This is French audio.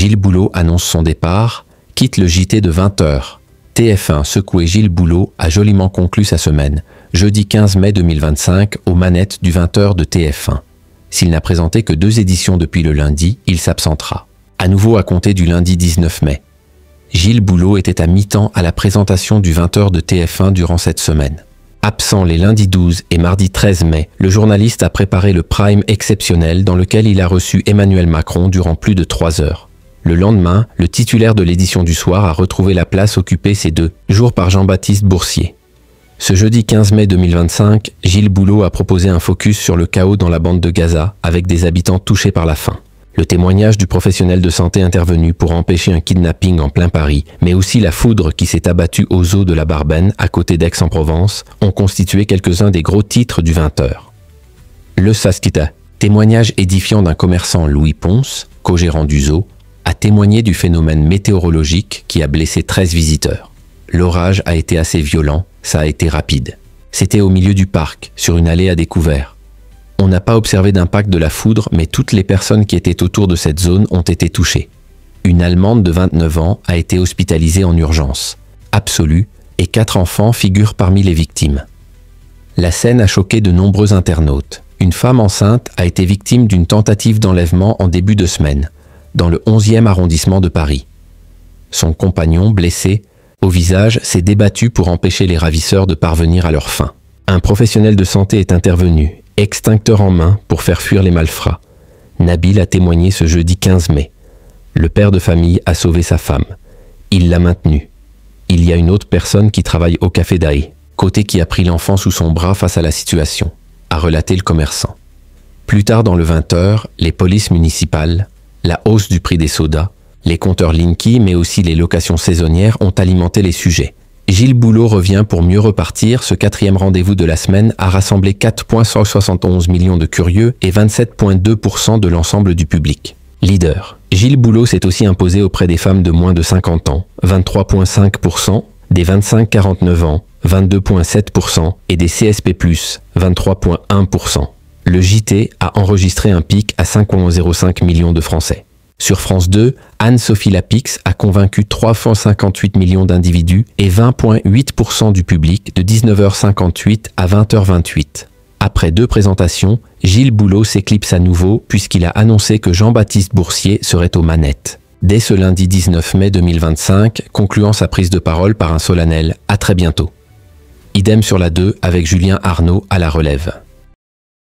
Gilles Boulot annonce son départ, quitte le JT de 20h. TF1 secoué Gilles Boulot a joliment conclu sa semaine, jeudi 15 mai 2025, aux manettes du 20h de TF1. S'il n'a présenté que 2 éditions depuis le lundi, il s'absentera. À nouveau à compter du lundi 19 mai. Gilles Boulot était à mi-temps à la présentation du 20h de TF1 durant cette semaine. Absent les lundis 12 et mardi 13 mai, le journaliste a préparé le prime exceptionnel dans lequel il a reçu Emmanuel Macron durant plus de 3 heures. Le lendemain, le titulaire de l'édition du soir a retrouvé la place occupée ces 2 jours par Jean-Baptiste Boursier. Ce jeudi 15 mai 2025, Gilles Boulot a proposé un focus sur le chaos dans la bande de Gaza avec des habitants touchés par la faim. Le témoignage du professionnel de santé intervenu pour empêcher un kidnapping en plein Paris, mais aussi la foudre qui s'est abattue aux eaux de la Barbenne, à côté d'Aix-en-Provence, ont constitué quelques-uns des gros titres du 20h. Le Saskita, témoignage édifiant d'un commerçant Louis Ponce, co-gérant du zoo, a témoigné du phénomène météorologique qui a blessé 13 visiteurs. L'orage a été assez violent, ça a été rapide. C'était au milieu du parc, sur une allée à découvert. On n'a pas observé d'impact de la foudre, mais toutes les personnes qui étaient autour de cette zone ont été touchées. Une Allemande de 29 ans a été hospitalisée en urgence absolue et 4 enfants figurent parmi les victimes. La scène a choqué de nombreux internautes. Une femme enceinte a été victime d'une tentative d'enlèvement en début de semaine, dans le 11e arrondissement de Paris. Son compagnon, blessé, au visage, s'est débattu pour empêcher les ravisseurs de parvenir à leur fin. Un professionnel de santé est intervenu, extincteur en main, pour faire fuir les malfrats. Nabil a témoigné ce jeudi 15 mai. Le père de famille a sauvé sa femme. Il l'a maintenue. Il y a une autre personne qui travaille au café d'Aï, côté qui a pris l'enfant sous son bras face à la situation, a relaté le commerçant. Plus tard dans le 20h, les polices municipales, la hausse du prix des sodas, les compteurs Linky mais aussi les locations saisonnières ont alimenté les sujets. Gilles Boulot revient pour mieux repartir. Ce 4e rendez-vous de la semaine a rassemblé 4,171 millions de curieux et 27,2% de l'ensemble du public. Leader. Gilles Boulot s'est aussi imposé auprès des femmes de moins de 50 ans, 23,5%, des 25-49 ans, 22,7% et des CSP+, 23,1%. Le JT a enregistré un pic à 5,05 millions de Français. Sur France 2, Anne-Sophie Lapix a convaincu 358 millions d'individus et 20,8% du public de 19h58 à 20h28. Après 2 présentations, Gilles Boulot s'éclipse à nouveau puisqu'il a annoncé que Jean-Baptiste Boursier serait aux manettes. Dès ce lundi 19 mai 2025, concluant sa prise de parole par un solennel « À très bientôt ». Idem sur la 2 avec Julien Arnaud à la relève.